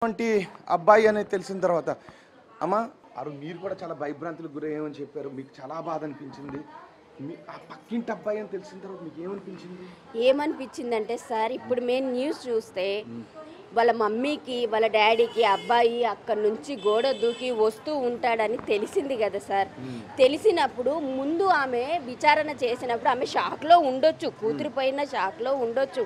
వంటి అబ్బాయి అనేది తెలిసిన తర్వాత అమ్మ మీరు కూడా చాలా భయభ్రాంతులకు గురయ్యామని చెప్పారు. మీకు చాలా బాధ అనిపించింది. ఆ పక్కింటి అబ్బాయి అని తెలిసిన తర్వాత మీకు ఏమనిపించింది? ఏమనిపించిందంటే సార్, ఇప్పుడు మేము న్యూస్ చూస్తే వాళ్ళ మమ్మీకి వాళ్ళ డాడీకి అబ్బాయి అక్కడి నుంచి గోడ దూకి వస్తూ ఉంటాడని తెలిసింది కదా సార్. తెలిసినప్పుడు ముందు ఆమె విచారణ చేసినప్పుడు ఆమె షాక్లో ఉండొచ్చు, కూతురు పైన షాక్లో ఉండొచ్చు,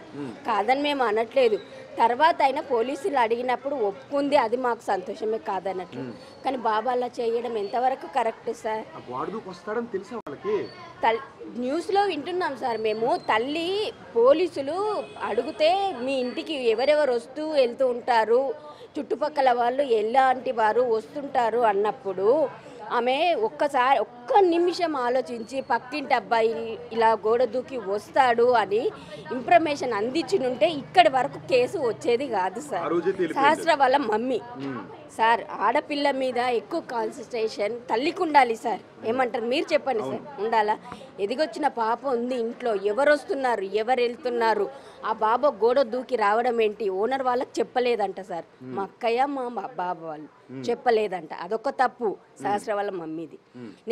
కాదని మేము అనట్లేదు. తర్వాత అయినా పోలీసులు అడిగినప్పుడు ఒప్పుకుంది, అది మాకు సంతోషమే కాదన్నట్లు. కానీ బాబా అలా చేయడం ఎంతవరకు కరెక్ట్ సార్? న్యూస్లో వింటున్నాం సార్ మేము. తల్లి పోలీసులు అడిగితే మీ ఇంటికి ఎవరెవరు వస్తూ వెళ్తూ ఉంటారు, చుట్టుపక్కల వాళ్ళు ఎలాంటి వారు వస్తుంటారు అన్నప్పుడు ఆమె ఒక్క నిమిషం ఆలోచించి పక్కింటి అబ్బాయి ఇలా గోడ దూకి వస్తాడు అని ఇన్ఫర్మేషన్ అందించినుంటే ఇక్కడి వరకు కేసు వచ్చేది కాదు సార్. సహస్ర వాళ్ళ మమ్మీ సార్, ఆడపిల్ల మీద ఎక్కువ కాన్సన్ట్రేషన్ తల్లికి ఉండాలి సార్. ఏమంటారు మీరు చెప్పండి సార్? ఉండాలా? ఎదిగొచ్చిన పాప ఉంది ఇంట్లో, ఎవరు వస్తున్నారు, ఎవరు వెళ్తున్నారు, ఆ బాబా గోడ దూకి రావడం ఏంటి ఓనర్ వాళ్ళకి చెప్పలేదంట సార్. మా అక్కయ్య మా బాబా వాళ్ళు చెప్పలేదంట. అదొక తప్పు సహస్ర వాళ్ళ మమ్మీది.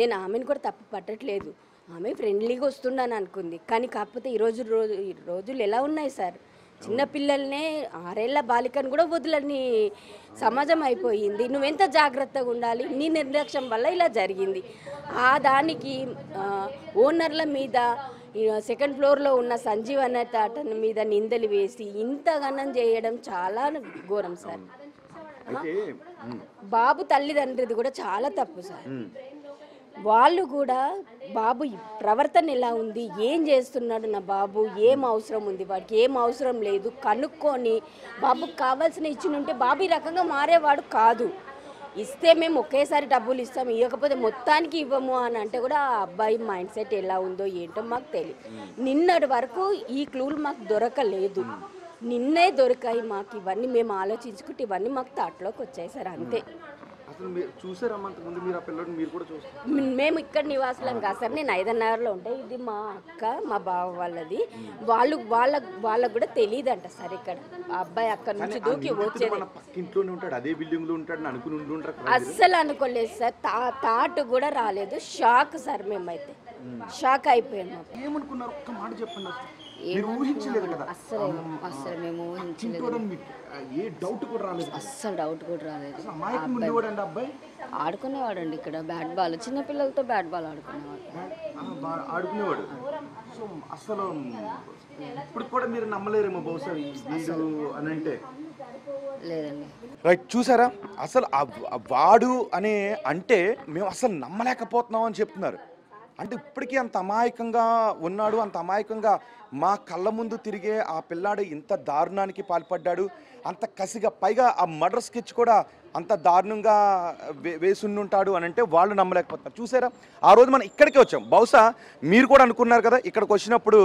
నేను ఆమెను కూడా తప్పు పట్టట్లేదు, ఆమె ఫ్రెండ్లీగా వస్తుండని అనుకుంది. కానీ కాకపోతే ఈ రోజులు ఎలా ఉన్నాయి సార్? చిన్నపిల్లల్నే 6 ఏళ్ల బాలికను కూడా వదలని సమాజం అయిపోయింది. నువ్వెంత జాగ్రత్తగా ఉండాలి? నీ నిర్లక్ష్యం వల్ల ఇలా జరిగింది. దానికి ఓనర్ల మీద, సెకండ్ ఫ్లోర్లో ఉన్న సంజీవ్ అనే తాటన్ మీద నిందలు వేసి ఇంతగానం చేయడం చాలా ఘోరం సార్. బాబు తల్లిదండ్రిది కూడా చాలా తప్పు సార్. వాళ్ళు కూడా బాబు ప్రవర్తన ఎలా ఉంది, ఏం చేస్తున్నాడు నా బాబు, ఏం అవసరం ఉంది, వాడికి ఏం అవసరం లేదు కనుక్కొని బాబుకి కావాల్సిన ఇచ్చినుంటే బాబు ఈ రకంగా మారేవాడు కాదు. ఇస్తే మేము ఒకేసారి డబ్బులు ఇస్తాం, ఇవ్వకపోతే మొత్తానికి ఇవ్వము అని అంటే కూడా ఆ అబ్బాయి మైండ్ సెట్ ఎలా ఉందో ఏంటో మాకు తెలియదు. నిన్నటి వరకు ఈ క్లూలు మాకు దొరకలేదు, నిన్నే దొరికాయి మాకు. ఇవన్నీ మేము ఆలోచించుకుంటే ఇవన్నీ మాకు తాటలోకి వచ్చాయి సార్, అంతే. మేము ఇక్కడ నివాసులం కాదు సార్, నేను 5 నగర్లో ఉంటాయి. ఇది మా అక్క మా బావ వాళ్ళది. వాళ్ళకు కూడా తెలియదంట సార్ ఇక్కడ ఆ అబ్బాయి అక్కడ నుంచి దూకి వచ్చేది. అస్సలు అనుకోలేదు సార్, థాట్ కూడా రాలేదు. షాక్ సార్, మేమైతే షాక్ అయిపోయాము. అస్సలు మేము ఊహించలేదు, అస్సలు డౌట్ కూడా రాలేదు. ఆడుకునేవాడండి ఇక్కడ బ్యాట్ బాల్, చిన్నపిల్లలతో బ్యాట్ బాల్ ఆడుకునేవాడు. సో అసలు ఇప్పుడు కూడా మీరు నమ్మలేరేమో బహుశా అని అంటే. లేదండి. రైట్, చూసారా? అసలు వాడు అనే అంటే మేము అసలు నమ్మలేకపోతున్నాం అని చెప్తున్నారు. అంటే ఇప్పటికీ అంత అమాయకంగా ఉన్నాడు, అంత అమాయకంగా మా కళ్ళ ముందు తిరిగే ఆ పిల్లాడు ఇంత దారుణానికి పాల్పడ్డాడు, అంత కసిగా, పైగా ఆ మర్డర్ స్కెచ్ కూడా అంత దారుణంగా వేసుంటాడు అని అంటే వాళ్ళు నమ్మలేకపోతున్నారు. చూసారా? ఆ రోజు మనం ఇక్కడికే వచ్చాం. బహుశా మీరు కూడా అనుకున్నారు కదా, ఇక్కడికి వచ్చినప్పుడు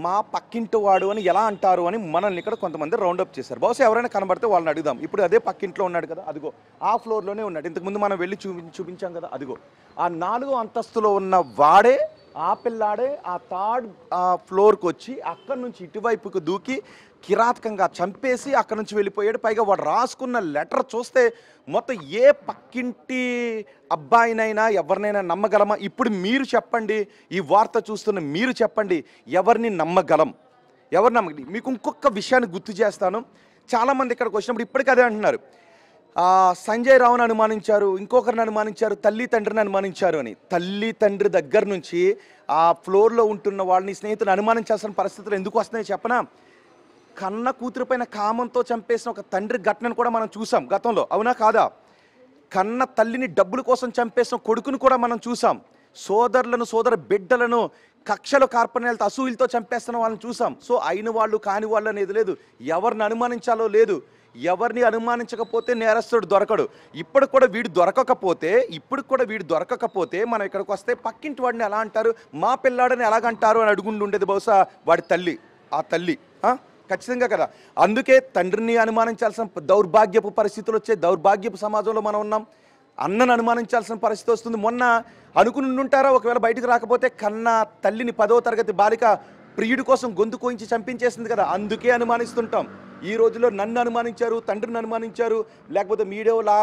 మా పక్కింటి వాడు అని ఎలా అంటారు అని మనల్ని ఇక్కడ కొంతమంది రౌండప్ చేశారు. బహుశా ఎవరైనా కనబడితే వాళ్ళని అడుగుదాం. ఇప్పుడు అదే పక్కింట్లో ఉన్నాడు కదా, అదిగో ఆ ఫ్లోర్లోనే ఉన్నాడు. ఇంతకుముందు మనం వెళ్ళి చూపించాం కదా, అదిగో ఆ 4వ అంతస్తులో ఉన్న వాడే, ఆ పిల్లాడే ఆ 3rd ఫ్లోర్కి వచ్చి అక్కడి నుంచి ఇటువైపుకు దూకి కిరాతకంగా చంపేసి అక్కడి నుంచి వెళ్ళిపోయాడు. పైగా వాడు రాసుకున్న లెటర్ చూస్తే మొత్తం ఏ పక్కింటి అబ్బాయినైనా ఎవరినైనా నమ్మగలమా? ఇప్పుడు మీరు చెప్పండి, ఈ వార్త చూస్తున్న మీరు చెప్పండి, ఎవరిని నమ్మగలం, ఎవరు నమ్మగలి? మీకు ఇంకొక విషయాన్ని గుర్తు చేస్తాను. చాలామంది ఇక్కడికి వచ్చినప్పుడు ఇప్పటికీ అదే అంటున్నారు, సంజయ్ రావుని అనుమానించారు, ఇంకొకరిని అనుమానించారు, తల్లి తండ్రిని అనుమానించారు అని. తల్లి తండ్రి దగ్గర నుంచి ఆ ఫ్లోర్లో ఉంటున్న వాళ్ళని, స్నేహితులను అనుమానించాల్సిన పరిస్థితులు ఎందుకు వస్తున్నాయి చెప్పనా? కన్న కూతురు పైన కామంతో చంపేసిన ఒక తండ్రి ఘటనను కూడా మనం చూసాం గతంలో, అవునా కాదా? కన్న తల్లిని డబ్బుల కోసం చంపేసిన కొడుకును కూడా మనం చూసాం. సోదర బిడ్డలను కక్షలు కార్పణ్యాలతో అసూయలతో చంపేస్తున్న వాళ్ళని చూసాం. సో అయిన వాళ్ళు కాని వాళ్ళు అనేది లేదు, ఎవరిని అనుమానించాలో లేదు. ఎవరిని అనుమానించకపోతే నేరస్తుడు దొరకడు. ఇప్పుడు కూడా వీడు దొరకకపోతే మనం ఇక్కడికి వస్తే పక్కింటి వాడిని ఎలా అంటారు, మా పిల్లాడని ఎలాగంటారు అని అడుగుండి ఉండేది బహుశా వాడి తల్లి, ఆ తల్లి. ఖచ్చితంగా కదా. అందుకే తండ్రిని అనుమానించాల్సిన దౌర్భాగ్యపు పరిస్థితులు వచ్చే దౌర్భాగ్యపు సమాజంలో మనం ఉన్నాం. అన్నను అనుమానించాల్సిన పరిస్థితి వస్తుంది. మొన్న అనుకుని ఉంటారా, ఒకవేళ బయటకు రాకపోతే కన్న తల్లిని 10వ తరగతి బాలిక ప్రియుడి కోసం గొంతు కోయించి చంపించేసింది కదా, అందుకే అనుమానిస్తుంటాం. ఈ రోజుల్లో నన్ను అనుమానించారు, తండ్రిని అనుమానించారు, లేకపోతే మీడియాలో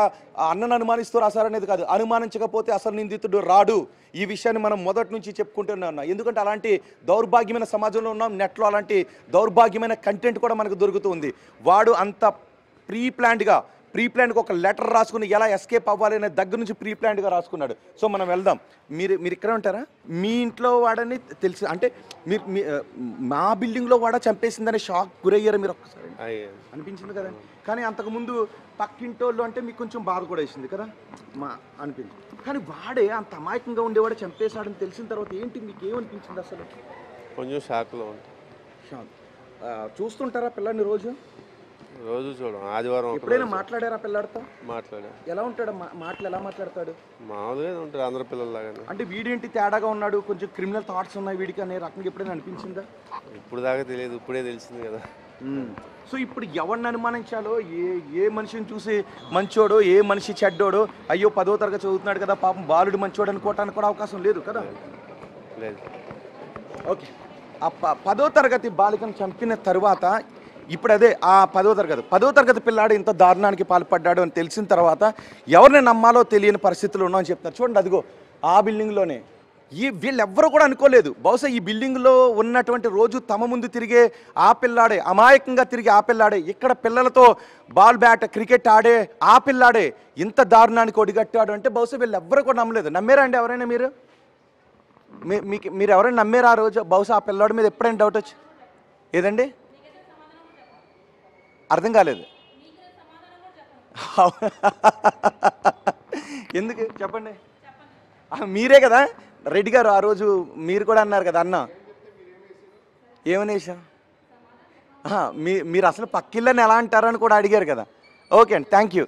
అన్నను అనుమానిస్తూ రాశారు అనేది కాదు. అనుమానించకపోతే అసలు నిందితుడు రాడు. ఈ విషయాన్ని మనం మొదటి నుంచి చెప్పుకుంటూనే ఉన్నాం. ఎందుకంటే అలాంటి దౌర్భాగ్యమైన సమాజంలో ఉన్నాం. నెట్లో అలాంటి దౌర్భాగ్యమైన కంటెంట్ కూడా మనకు దొరుకుతుంది. వాడు అంత ప్రీ ప్లాన్డ్గా ఒక లెటర్ రాసుకుని ఎలా ఎస్కేప్ అవ్వాలి అనే దగ్గర నుంచి ప్రీ ప్లాన్డ్గా రాసుకున్నాడు. సో మనం వెళ్దాం. మీరు ఇక్కడే ఉంటారా? మీ ఇంట్లో వాడని తెలిసి అంటే మీరు మా బిల్డింగ్లో వాడ చంపేసిందనే షాక్ గురయ్యారా మీరు? ఒక్కసారి అనిపించింది కదండి. కానీ అంతకుముందు పక్కింటోళ్ళు అంటే మీకు కొంచెం బాధ కూడా వేసింది కదా అనిపించింది. కానీ వాడే అంత అమాయకంగా ఉండేవాడు చంపేశాడని తెలిసిన తర్వాత ఏంటి మీకు ఏమనిపించింది అసలు? కొంచెం షాక్లో ఉంటాం. షాక్. చూస్తుంటారా పిల్లాడిని రోజు చూడం. ఆదివారం ఎప్పుడైనా మాట్లాడారా పిల్లాడితో? మాట్లాడా. ఎలా ఉంటాడు? మాటలు ఎలా మాట్లాడతాడు? మామూలుగా ఉంటాడు అందరు పిల్లల్లాగానే. అంటే వీడేంటి తేడాగా ఉన్నాడు, కొంచెం క్రిమినల్ థాట్స్ ఉన్నాయి వీడికి అనే రకంగా ఎప్పుడైనా అనిపించిందా? ఇప్పుడు దాకా తెలియదు, ఇప్పుడే తెలిసింది కదా. సో ఇప్పుడు ఎవరిని అనుమానించాలో, ఏ మనిషిని చూసి మంచోడో, ఏ మనిషి చెడ్డోడో, అయ్యో 10వ తరగతి చదువుతున్నాడు కదా పాపం బాలుడు మంచోడు అనుకోవటానికి కూడా అవకాశం లేదు కదా. లేదు. ఓకే. ఆ 10వ తరగతి బాలికను చంపిన తరువాత ఇప్పుడు అదే ఆ 10వ తరగతి పిల్లాడు ఇంత దారుణానికి పాల్పడ్డాడు అని తెలిసిన తర్వాత ఎవరిని నమ్మాలో తెలియని పరిస్థితులు ఉన్నామని చెప్తున్నారు. చూడండి, అదిగో ఆ బిల్డింగ్లోనే వీళ్ళెవ్వరూ కూడా అనుకోలేదు. బహుశా ఈ బిల్డింగ్లో ఉన్నటువంటి రోజు తమ ముందు తిరిగే ఆ పిల్లాడే, అమాయకంగా తిరిగే ఆ పిల్లాడే, ఇక్కడ పిల్లలతో బాల్ బ్యాట్ క్రికెట్ ఆడే ఆ పిల్లాడే ఇంత దారుణానికి ఒడిగట్టాడు అంటే బహుశా వీళ్ళెవ్వరూ కూడా నమ్మలేదు. నమ్మారా అండి ఎవరైనా? మీరు ఎవరైనా నమ్మారా ఆ రోజు? బహుశా ఆ పిల్లాడి మీద ఎప్పుడైనా డౌట్ వచ్చి ఏదండి? అర్థం కాలేదు. ఎందుకు చెప్పండి? మీరే కదా రెడ్డి గారు ఆ రోజు మీరు కూడా అన్నారు కదా అన్న ఏమనేసా మీరు అసలు పక్కిళ్ళని ఎలా అంటారని కూడా అడిగారు కదా. ఓకే అండి, థ్యాంక్ యూ.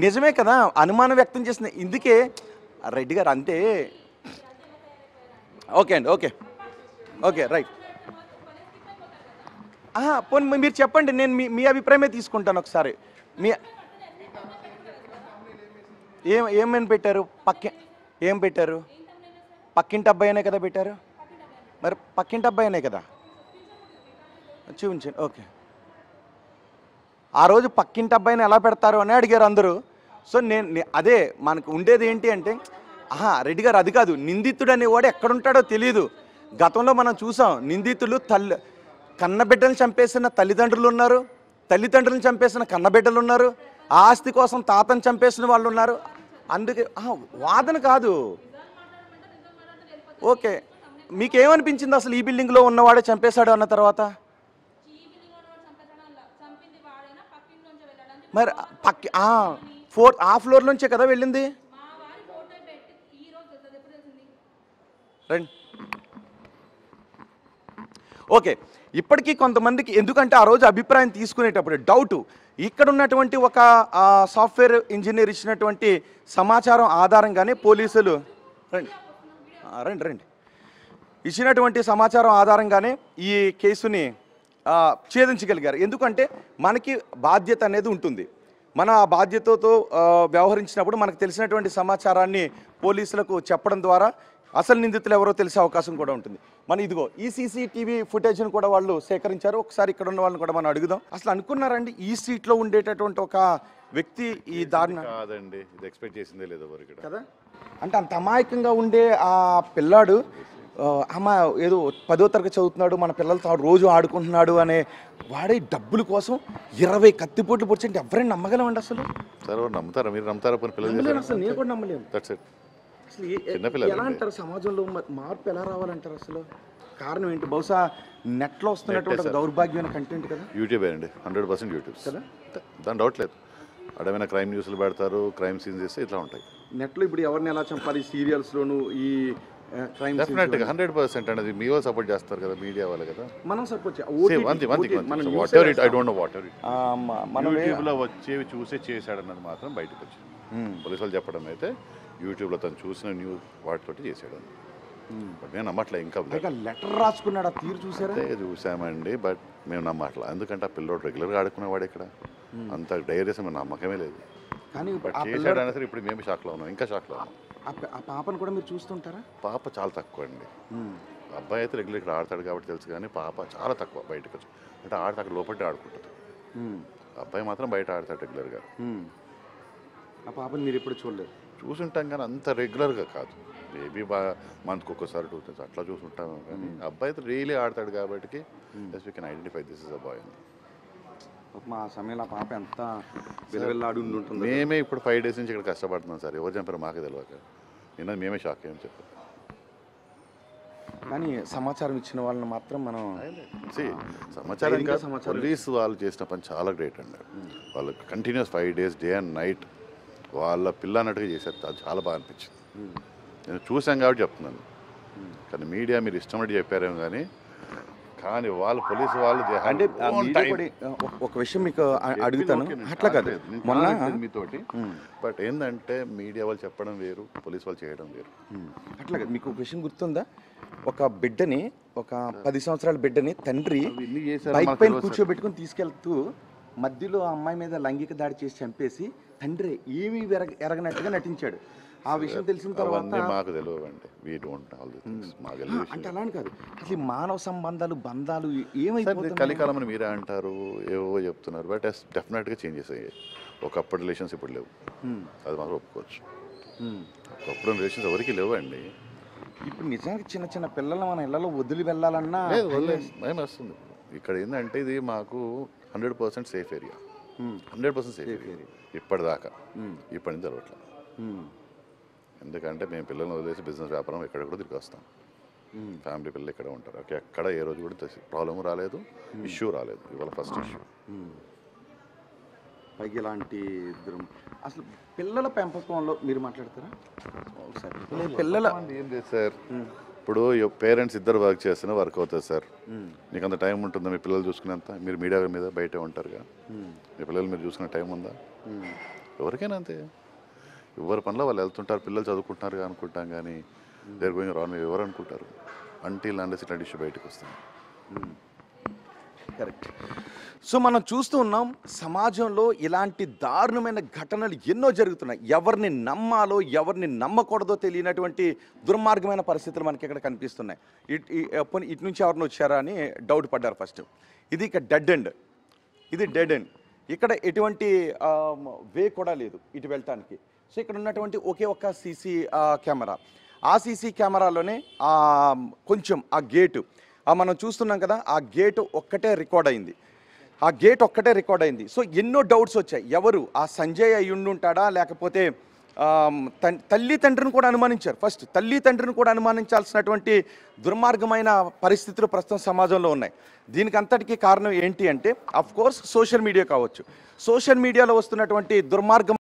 నిజమే కదా, అనుమానం వ్యక్తం చేసింది ఇందుకే రెడ్డి గారు అంతే. ఓకే అండి, ఓకే రైట్. పోనీ మీరు చెప్పండి, నేను మీ అభిప్రాయమే తీసుకుంటాను ఒకసారి. మీ ఏమని పెట్టారు? ఏం పెట్టారు? పక్కింటి అబ్బాయినే కదా పెట్టారు. మరి పక్కింటి అబ్బాయినే కదా చూపించండి. ఓకే, ఆ రోజు పక్కింటి అబ్బాయిని ఎలా పెడతారు అని అడిగారు అందరూ. సో అదే మనకు ఉండేది ఏంటి అంటే రెడ్డి గారు అది కాదు, నిందితుడు అనేవాడు ఎక్కడుంటాడో తెలియదు. గతంలో మనం చూసాం, నిందితులు కన్నబిడ్డలను చంపేసిన తల్లిదండ్రులు ఉన్నారు, తల్లిదండ్రులను చంపేసిన కన్నబిడ్డలు ఉన్నారు, ఆస్తి కోసం తాతను చంపేసిన వాళ్ళు ఉన్నారు. అందుకే వాదన కాదు. ఓకే, మీకేమనిపించింది అసలు ఈ బిల్డింగ్లో ఉన్నవాడే చంపేశాడు అన్న తర్వాత? మరి ఆ ఫ్లోర్ నుంచే కదా వెళ్ళింది. రండి. ఓకే, ఇప్పటికీ కొంతమందికి ఎందుకంటే ఆ రోజు అభిప్రాయం తీసుకునేటప్పుడు డౌటు, ఇక్కడ ఉన్నటువంటి ఒక సాఫ్ట్వేర్ ఇంజనీర్ ఇచ్చినటువంటి సమాచారం ఆధారంగానే పోలీసులు రండి ఇచ్చినటువంటి సమాచారం ఆధారంగానే ఈ కేసుని ఛేదించగలిగారు. ఎందుకంటే మనకి బాధ్యత అనేది ఉంటుంది. మన ఆ బాధ్యతతో వ్యవహరించినప్పుడు మనకు తెలిసినటువంటి సమాచారాన్ని పోలీసులకు చెప్పడం ద్వారా అసలు నిందితులు ఎవరో తెలిసే అవకాశం కూడా ఉంటుంది. ఇదిగో ఈ సీసీటీవీ ఫుటేజ్ను కూడా వాళ్ళు సేకరించారు. ఒకసారి ఇక్కడ ఉన్న వాళ్ళని కూడా మనం అడుగుదాం. అసలు అనుకున్నారండి ఈ స్ట్రీట్లో ఉండేటటువంటి ఒక వ్యక్తి ఈ దారుణ? కాదండి, ఇది ఎక్స్పెక్ట్ చేసిందే లేదు ఎవరు కదా. అంటే అంత అమాయకంగా ఉండే ఆ పిల్లాడు ఏదో 10వ తరగతి చదువుతున్నాడు, మన పిల్లలతో రోజు ఆడుకుంటున్నాడు అనే వాడే డబ్బుల కోసం 20 కత్తిపోట్లు పొడిచి ఎవరైనా నమ్మగలమండి అసలు? సార్ నమ్ముతారా? మీరు నమ్ముతారా? పిల్లలు అసలు నేను కూడా నమ్మలేము. అసలు ఎలా అంటారు సమాజంలో మార్పు ఎలా రావాలంటారు? అసలు కారణం ఏంటి? బహుశా నెట్లో వస్తున్నటువంటి దౌర్భాగ్యమైన కంటెంట్ కదా. యూట్యూబే అండి, 100% యూట్యూబ్ కదా, దాని డౌట్ లేదు. అడమైనా క్రైమ్ న్యూస్లు పెడతారు, క్రైమ్ సీన్స్ చేస్తే ఇట్లా ఉంటాయి. నెట్లో ఇప్పుడు ఎవరిని ఎలా చంపాలి సీరియల్స్లోను ఈ క్రైమ్ డెఫినెట్గా 100% అనేది మీ వాళ్ళు సపోర్ట్ చేస్తారు కదా, మీడియా వాళ్ళు కదా. మనం సపోర్ట్ యూట్యూబ్లో వచ్చేవి చూసే చేశాడన్నది మాత్రం బయటకు వచ్చింది. పోలీసు వాళ్ళు చెప్పడం అయితే యూట్యూబ్లో తను చూసిన న్యూస్ వాటితోటి చేశాడు. బట్ నేను నమ్మట్లే. ఇంకా లెటర్ రాసుకున్నాడు, ఆ తీరు చూసారా? చూసామండి, బట్ మేము నమ్మట్లా. ఎందుకంటే ఆ పిల్లోడు రెగ్యులర్గా ఆడుకునేవాడు ఇక్కడ, అంత ధైర్యం మేము నమ్మకమే లేదు. కానీ బట్ చేశాడు అయినా సరే ఇప్పుడు మేము షాక్లో ఉన్నాం, ఇంకా షాక్లో ఉన్నాం. ఆ పాపను కూడా మీరు చూస్తుంటారా? పాప చాలా తక్కువ అండి, అబ్బాయి అయితే రెగ్యులర్ ఇక్కడ ఆడతాడు కాబట్టి తెలుసు, కానీ పాప చాలా తక్కువ బయటకు వచ్చి, అంటే ఆడితే అక్కడ లోపలికి ఆడుకుంటుంది. అబ్బాయి మాత్రం బయట ఆడతాడు రెగ్యులర్గా. ఆ పాపని మీరు ఎప్పుడు చూడలేదు? చూసుంటాం కానీ అంత రెగ్యులర్గా కాదు, మేబీ మంత్కి ఒక్కసారి 2 times అట్లా చూసుంటాము. కానీ అబ్బాయి అయితే రియలీ ఆడతాడు కాబట్టి we can identify this is a boy అని. మా సమయంలో ఆ పాప ఎంత విలువెల్లాడి ఉంటుంది. మేమే ఇప్పుడు 5 days నుంచి ఇక్కడ కష్టపడుతున్నాం సార్, ఎవరు చంపారో మాకే తెలియక. నిన్న మేమే షాక్ అయ్యాం చెప్పారు. కానీ సమాచారం ఇచ్చిన వాళ్ళని మాత్రం మనం సమాచారం పోలీసు వాళ్ళు చేసిన పని చాలా గ్రేట్ అండి. వాళ్ళు continuous 5 days day and night వాళ్ళ పిల్ల అన్నట్టుగా చేశారు. అది చాలా బాగా అనిపించింది. నేను చూసాం కాబట్టి చెప్తున్నాను. కానీ మీడియా మీరు ఇష్టమని చెప్పారేమో కానీ వాళ్ళు పోలీసు వాళ్ళు అంటే ఒక విషయం మీకు అడుగుతాను, అట్లా కాదు మొన్న మీతోటి, బట్ ఏంటంటే మీడియా వాళ్ళు చెప్పడం వేరు, పోలీసు వాళ్ళు చేయడం వేరు. అట్లా కాదు. మీకు ఒక విషయం గుర్తుందా? ఒక బిడ్డని, ఒక 10 సంవత్సరాల బిడ్డని తండ్రి బైక్ పైన కూర్చోబెట్టుకుని తీసుకెళ్తూ మధ్యలో ఆ అమ్మాయి మీద లైంగిక దాడి చేసి చంపేసి తండ్రి ఏమీ ఎరగనట్టుగా నటించాడు. ఆ విషయం తెలిసిన తర్వాత మాకు తెలియవండి, we don't all this things. అంటే అలానే కాదు, అసలు మానవ సంబంధాలు బంధాలు ఏమైపోతాయి? కలికాలం అని మీరే అంటారు, ఏవో చెప్తున్నారు, బట్ డెఫినెట్గా చేంజెస్ అయ్యాయి. ఒకప్పుడు రిలేషన్స్ ఇప్పుడు లేవు, అది మాత్రం ఒప్పుకోవచ్చు. ఒకప్పుడు రిలేషన్స్ ఎవరికి లేవండి. ఇప్పుడు నిజానికి చిన్న చిన్న పిల్లలు మన ఇళ్లలో వదిలి వెళ్ళాలన్నా భయం వస్తుంది. ఇక్కడ ఏంటంటే ఇది మాకు 100% సేఫ్ ఏరియా, 100% సేఫ్ ఏరియా ఇప్పటిదాకా. ఇప్పటి నుంచి అలవాట్ల. ఎందుకంటే మేము పిల్లల్ని వదిలేసి బిజినెస్ వ్యాపారం ఎక్కడెక్కడ తిరిగి వస్తాం. ఫ్యామిలీ పిల్లలు ఇక్కడ ఉంటారు. ఎక్కడ ఏ రోజు కూడా ప్రాబ్లం రాలేదు, ఇష్యూ రాలేదు. ఇవాళ ఫస్ట్ ఇష్యూ. పైకి ఇలాంటి అసలు పిల్లల పెంపకంలో మీరు మాట్లాడతారా? పిల్లల ఏం లేదు సార్, ఇప్పుడు పేరెంట్స్ ఇద్దరు వర్క్ చేస్తేనే వర్క్ అవుతుంది సార్. మీకు అంత టైం ఉంటుందా మీ పిల్లలు చూసుకునేంత? మీరు మీడియా మీద బయటే ఉంటారుగా, మీ పిల్లలు మీరు చూసుకునే టైం ఉందా? ఎవరికైనా అంతే, ఎవరి పనిలో వాళ్ళు వెళ్తుంటారు. పిల్లలు చదువుకుంటున్నారు అనుకుంటాం, కానీ దేర్ గోయింగ్ రాంగ్ ఎవరు అనుకుంటారు అంటిల్ అండర్స్ ఇట్లాంటి ఇష్యూ బయటకు వస్తుంది. కరెక్ట్. సో మనం చూస్తూ ఉన్నాం సమాజంలో ఇలాంటి దారుణమైన ఘటనలు ఎన్నో జరుగుతున్నాయి. ఎవరిని నమ్మాలో ఎవరిని నమ్మకూడదో తెలియనటువంటి దుర్మార్గమైన పరిస్థితులు మనకి ఇక్కడ కనిపిస్తున్నాయి. ఇటు నుంచి ఎవరిని వచ్చారా అని డౌట్ పడ్డారు ఫస్ట్. ఇది ఇక డెడ్ ఎండ్, ఇది డెడ్ ఎండ్. ఇక్కడ ఎటువంటి వే కూడా లేదు ఇటు వెళ్ళటానికి. సో ఇక్కడ ఉన్నటువంటి ఒకే ఒక్క సీసీ కెమెరా, ఆ సీసీ కెమెరాలోనే కొంచెం ఆ గేటు మనం చూస్తున్నాం కదా, ఆ గేటు ఒక్కటే రికార్డ్ అయింది, ఆ గేట్ ఒక్కటే రికార్డ్ అయింది. సో ఎన్నో డౌట్స్ వచ్చాయి. ఎవరు ఆ సంజయ్ అయ్యుండుంటాడా, లేకపోతే తల్లి తండ్రిని కూడా అనుమానించారు. ఫస్ట్ తల్లి తండ్రిని కూడా అనుమానించాల్సినటువంటి దుర్మార్గమైన పరిస్థితులు ప్రస్తుతం సమాజంలో ఉన్నాయి. దీనికి అంతటికీ కారణం ఏంటి అంటే అఫ్ కోర్స్ సోషల్ మీడియా కావచ్చు. సోషల్ మీడియాలో వస్తున్నటువంటి దుర్మార్గం